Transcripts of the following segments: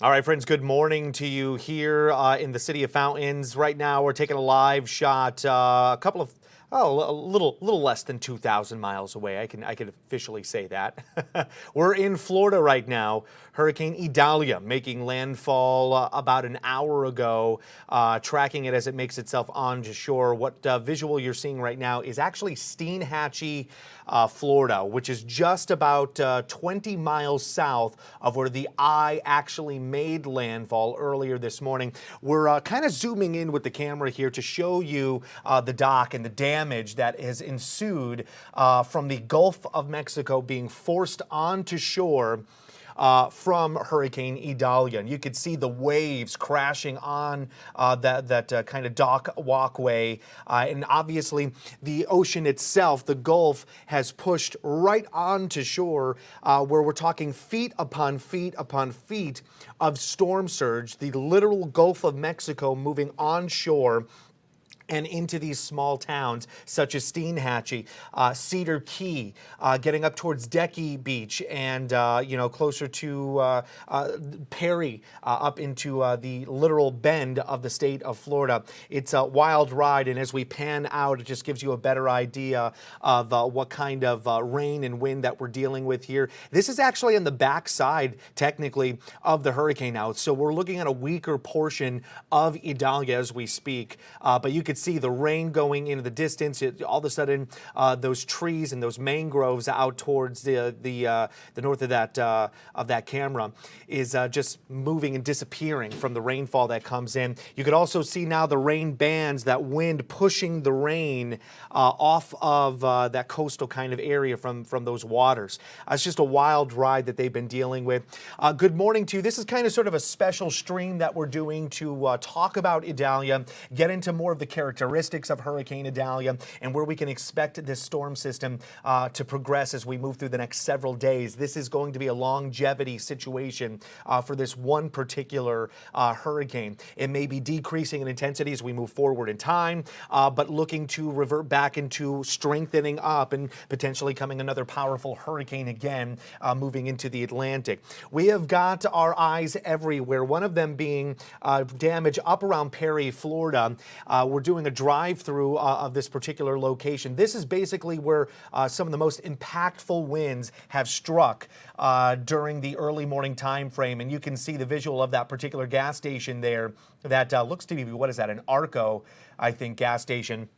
All right, friends, good morning to you here in the city of Fountains. Right now, we're taking a live shot a little less than 2,000 miles away. I can officially say that. We're in Florida right now. Hurricane Idalia making landfall about an hour ago, tracking it as it makes itself onto shore. What visual you're seeing right now is actually Steinhatchee, Florida, which is just about 20 miles south of where the eye actually made landfall earlier this morning. We're kind of zooming in with the camera here to show you the dock and the damage that has ensued from the Gulf of Mexico being forced onto shore from Hurricane Idalia. And you could see the waves crashing on that kind of dock walkway. And obviously the ocean itself, the Gulf, has pushed right onto shore where we're talking feet upon feet upon feet of storm surge. The literal Gulf of Mexico moving onshore and into these small towns such as Steinhatchee, Cedar Key, getting up towards Decky Beach, and closer to Perry, up into the literal bend of the state of Florida. It's a wild ride, and as we pan out, it just gives you a better idea of what kind of rain and wind that we're dealing with here. This is actually on the backside, technically, of the hurricane now, so we're looking at a weaker portion of Idalia as we speak, but you could see the rain going into the distance. All of a sudden, those trees and those mangroves out towards the north of that camera is just moving and disappearing from the rainfall that comes in. You could also see now the rain bands, that wind pushing the rain off of that coastal kind of area from those waters. It's just a wild ride that they've been dealing with. Good morning to you. This is kind of sort of a special stream that we're doing to talk about Idalia, get into more of the characteristics of Hurricane Idalia and where we can expect this storm system to progress as we move through the next several days. This is going to be a longevity situation for this one particular hurricane. It may be decreasing in intensity as we move forward in time, but looking to revert back into strengthening up and potentially coming another powerful hurricane again, moving into the Atlantic. We have got our eyes everywhere, one of them being damage up around Perry, Florida. We're doing a drive-through of this particular location. This is basically where some of the most impactful winds have struck during the early morning time frame, and you can see the visual of that particular gas station there that looks to be, what is that, an Arco, I think, gas station.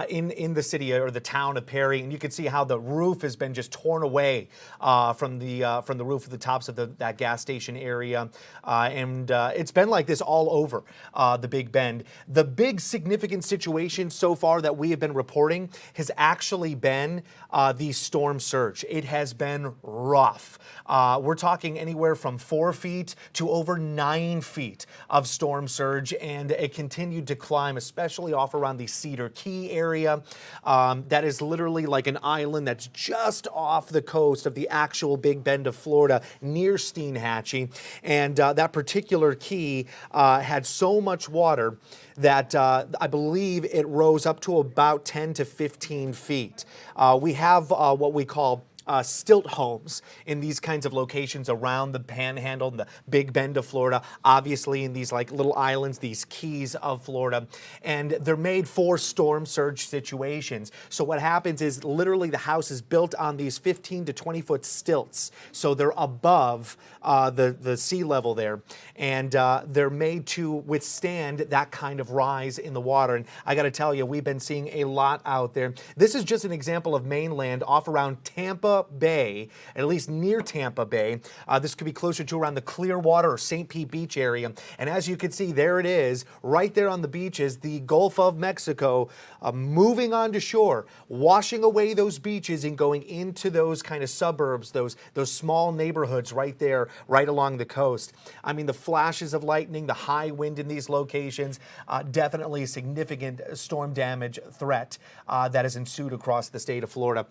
In the city or the town of Perry, and you can see how the roof has been just torn away from the roof of the tops of that gas station area, and it's been like this all over the Big Bend. The big significant situation so far that we have been reporting has actually been the storm surge. It has been rough. We're talking anywhere from 4 feet to over 9 feet of storm surge, and it continued to climb, especially off around the Cedar Key area. That is literally like an island that's just off the coast of the actual Big Bend of Florida near Steinhatchee. And that particular key had so much water that I believe it rose up to about 10 to 15 feet. We have what we call stilt homes in these kinds of locations around the Panhandle and the Big Bend of Florida, obviously in these like little islands, these keys of Florida, and they're made for storm surge situations. So what happens is literally the house is built on these 15 to 20 foot stilts, so they're above the sea level there, and they're made to withstand that kind of rise in the water. And I got to tell you, we've been seeing a lot out there. This is just an example of mainland off around Tampa Bay, at least near Tampa Bay. This could be closer to around the Clearwater or St. Pete Beach area. And as you can see, there it is, right there on the beaches, the Gulf of Mexico moving onto shore, washing away those beaches and going into those kind of suburbs, those small neighborhoods right there, right along the coast. I mean, the flashes of lightning, the high wind in these locations, definitely a significant storm damage threat that has ensued across the state of Florida.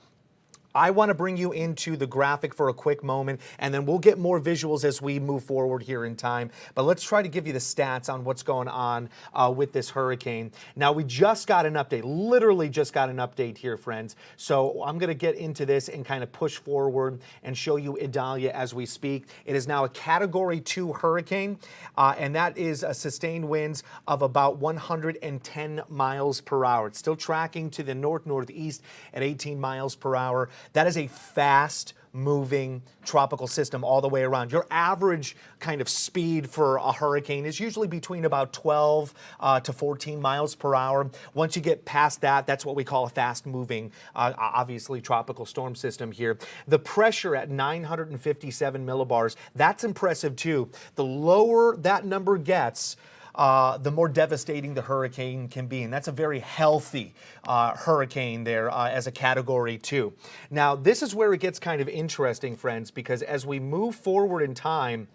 I want to bring you into the graphic for a quick moment, and then we'll get more visuals as we move forward here in time. But let's try to give you the stats on what's going on with this hurricane. Now, we just got an update, literally just got an update here, friends. So I'm going to get into this and kind of push forward and show you Idalia as we speak. It is now a Category 2 hurricane, and that is a sustained winds of about 110 miles per hour. It's still tracking to the northeast at 18 miles per hour. That is a fast moving tropical system all the way around. Your average kind of speed for a hurricane is usually between about 12 to 14 miles per hour. Once you get past that, that's what we call a fast moving, obviously tropical storm system here. The pressure at 957 millibars, that's impressive too. The lower that number gets, the more devastating the hurricane can be. And that's a very healthy hurricane there as a Category 2. Now, this is where it gets kind of interesting, friends, because as we move forward in time,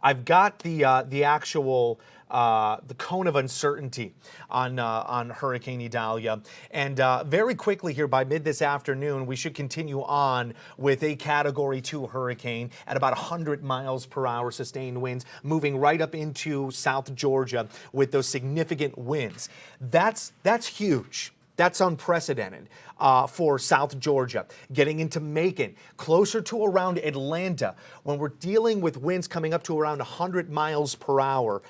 I've got the actual the cone of uncertainty on Hurricane Idalia. And very quickly here by mid this afternoon, we should continue on with a Category 2 hurricane at about 100 miles per hour sustained winds, moving right up into South Georgia with those significant winds. That's huge. That's unprecedented for South Georgia. Getting into Macon, closer to around Atlanta, when we're dealing with winds coming up to around 100 miles per hour,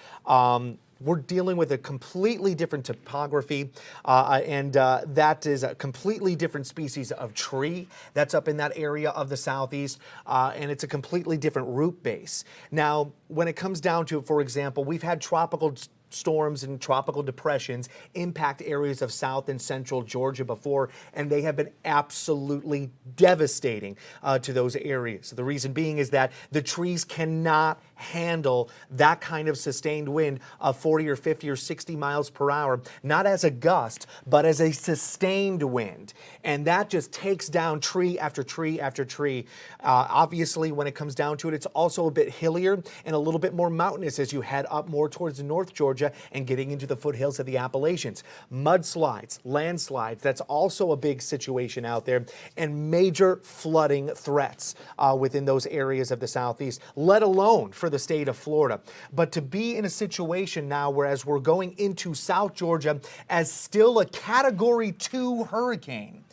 we're dealing with a completely different topography, and that is a completely different species of tree that's up in that area of the southeast, and it's a completely different root base. Now, when it comes down to, for example, we've had tropical storms and tropical depressions impact areas of South and Central Georgia before, and they have been absolutely devastating to those areas. The reason being is that the trees cannot handle that kind of sustained wind of 40 or 50 or 60 miles per hour, not as a gust, but as a sustained wind. And that just takes down tree after tree after tree. Obviously, when it comes down to it, it's also a bit hillier and a little bit more mountainous as you head up more towards North Georgia and getting into the foothills of the Appalachians. Mudslides, landslides, that's also a big situation out there, and major flooding threats within those areas of the southeast, let alone for the state of Florida. But to be in a situation now, whereas we're going into South Georgia as still a Category 2 hurricane,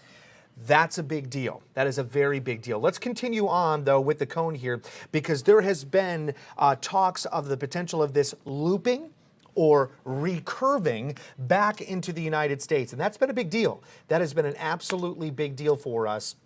that's a big deal. That is a very big deal. Let's continue on, though, with the cone here, because there has been talks of the potential of this looping or recurving back into the United States. And that's been a big deal. That has been an absolutely big deal for us.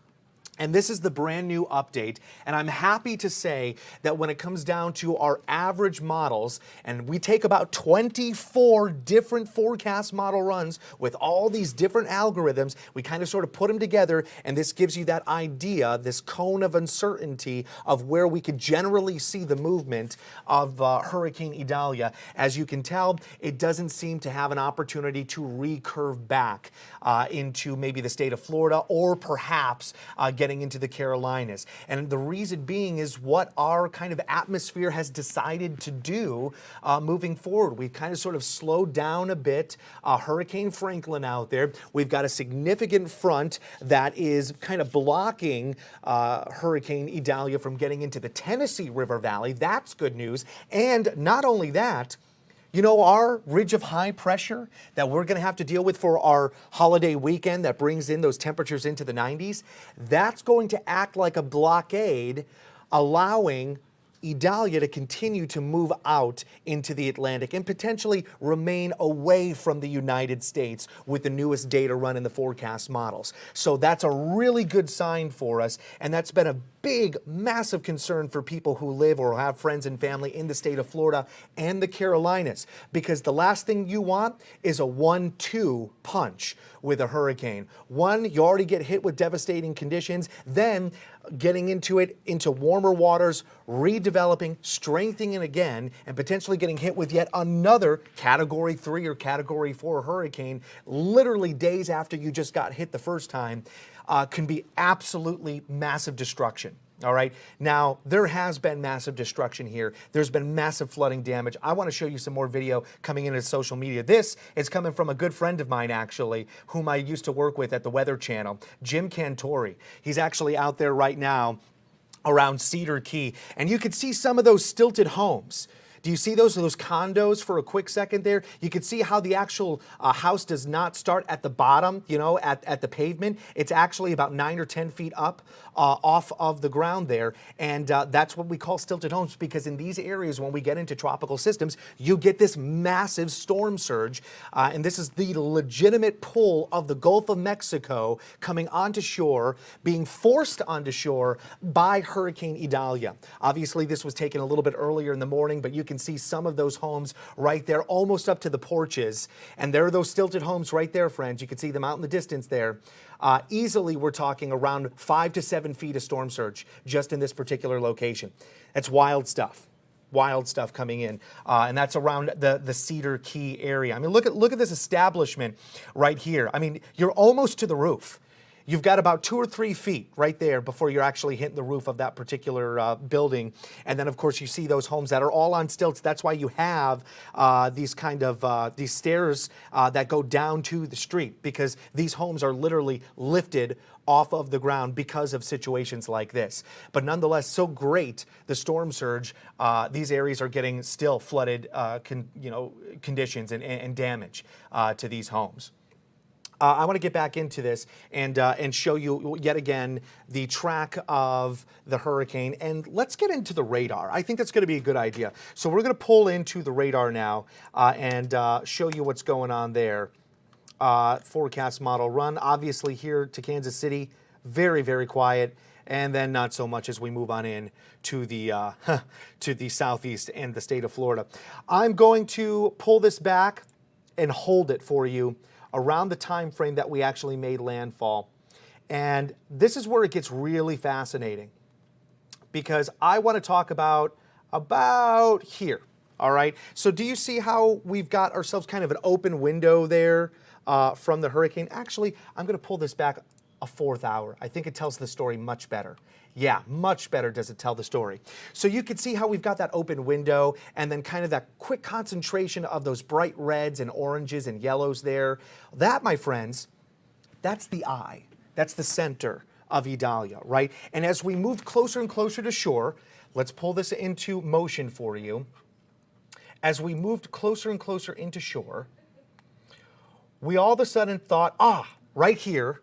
And this is the brand new update, and I'm happy to say that when it comes down to our average models, and we take about 24 different forecast model runs with all these different algorithms, we kind of sort of put them together, and this gives you that idea, this cone of uncertainty of where we could generally see the movement of Hurricane Idalia. As you can tell, it doesn't seem to have an opportunity to recurve back into maybe the state of Florida or perhaps getting into the Carolinas. And the reason being is what our kind of atmosphere has decided to do moving forward. We've kind of sort of slowed down a bit. Hurricane Franklin out there. We've got a significant front that is kind of blocking Hurricane Idalia from getting into the Tennessee River Valley. That's good news. And not only that, you know, our ridge of high pressure that we're going to have to deal with for our holiday weekend that brings in those temperatures into the 90s, that's going to act like a blockade, allowing Idalia to continue to move out into the Atlantic and potentially remain away from the United States with the newest data run in the forecast models. So that's a really good sign for us, and that's been a big, massive concern for people who live or have friends and family in the state of Florida and the Carolinas, because the last thing you want is a 1-2 punch with a hurricane. One, you already get hit with devastating conditions, then getting into it, into warmer waters, redeveloping, strengthening it again, and potentially getting hit with yet another Category 3 or Category 4 hurricane, literally days after you just got hit the first time, can be absolutely massive destruction. All right. Now, there has been massive destruction here. There's been massive flooding damage. I want to show you some more video coming into social media. This is coming from a good friend of mine, actually, whom I used to work with at the Weather Channel, Jim Cantori. He's actually out there right now around Cedar Key, and you can see some of those stilted homes. Do you see those condos for a quick second there? You can see how the actual house does not start at the bottom, you know, at the pavement. It's actually about 9 or 10 feet up off of the ground there. And that's what we call stilted homes, because in these areas, when we get into tropical systems, you get this massive storm surge. And this is the legitimate pull of the Gulf of Mexico coming onto shore, being forced onto shore by Hurricane Idalia. Obviously, this was taken a little bit earlier in the morning, but you can see some of those homes right there, almost up to the porches. And there are those stilted homes right there, friends. You can see them out in the distance there. Easily, we're talking around 5 to 7 feet of storm surge just in this particular location. That's wild stuff. Wild stuff coming in, and that's around the Cedar Key area. I mean, look at this establishment right here. I mean, you're almost to the roof. You've got about 2 or 3 feet right there before you're actually hitting the roof of that particular building. And then, of course, you see those homes that are all on stilts. That's why you have these kind of these stairs that go down to the street, because these homes are literally lifted off of the ground because of situations like this. But nonetheless, so great the storm surge. These areas are getting still flooded, conditions and damage to these homes. I want to get back into this and show you yet again the track of the hurricane, and let's get into the radar. I think that's going to be a good idea. So we're going to pull into the radar now and show you what's going on there. Forecast model run. Obviously here to Kansas City, very, very quiet, and then not so much as we move on in to the southeast and the state of Florida. I'm going to pull this back and hold it for you around the time frame that we actually made landfall. And this is where it gets really fascinating, because I want to talk about here. All right. So do you see how we've got ourselves kind of an open window there from the hurricane? Actually, I'm going to pull this back a 4th hour. I think it tells the story much better. Yeah, much better does it tell the story. So you can see how we've got that open window and then kind of that quick concentration of those bright reds and oranges and yellows there. That, my friends, that's the eye. That's the center of Idalia, right? And as we moved closer and closer to shore, let's pull this into motion for you. As we moved closer and closer into shore, we all of a sudden thought, right here,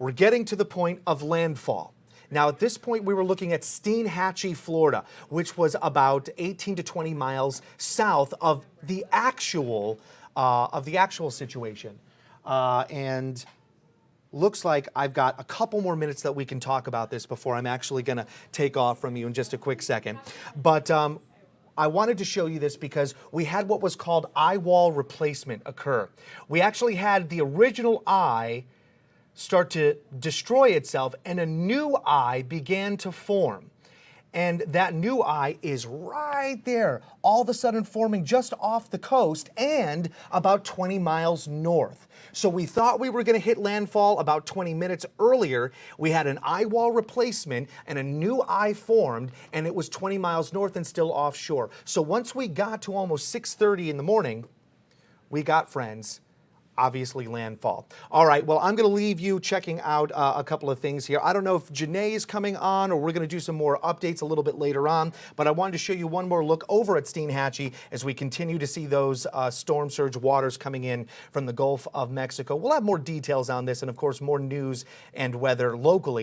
we're getting to the point of landfall. Now, at this point, we were looking at Steinhatchee, Florida, which was about 18 to 20 miles south of the actual situation. And looks like I've got a couple more minutes that we can talk about this before I'm actually going to take off from you in just a quick second. But I wanted to show you this because we had what was called eye wall replacement occur. We actually had the original eye start to destroy itself, and a new eye began to form. And that new eye is right there, all of a sudden forming just off the coast and about 20 miles north. So we thought we were going to hit landfall about 20 minutes earlier. We had an eye wall replacement and a new eye formed, and it was 20 miles north and still offshore. So once we got to almost 6:30 in the morning, we got, friends, obviously landfall. All right, well, I'm going to leave you checking out a couple of things here. I don't know if Janae is coming on, or we're going to do some more updates a little bit later on, but I wanted to show you one more look over at Steinhatchee as we continue to see those storm surge waters coming in from the Gulf of Mexico. We'll have more details on this and, of course, more news and weather locally.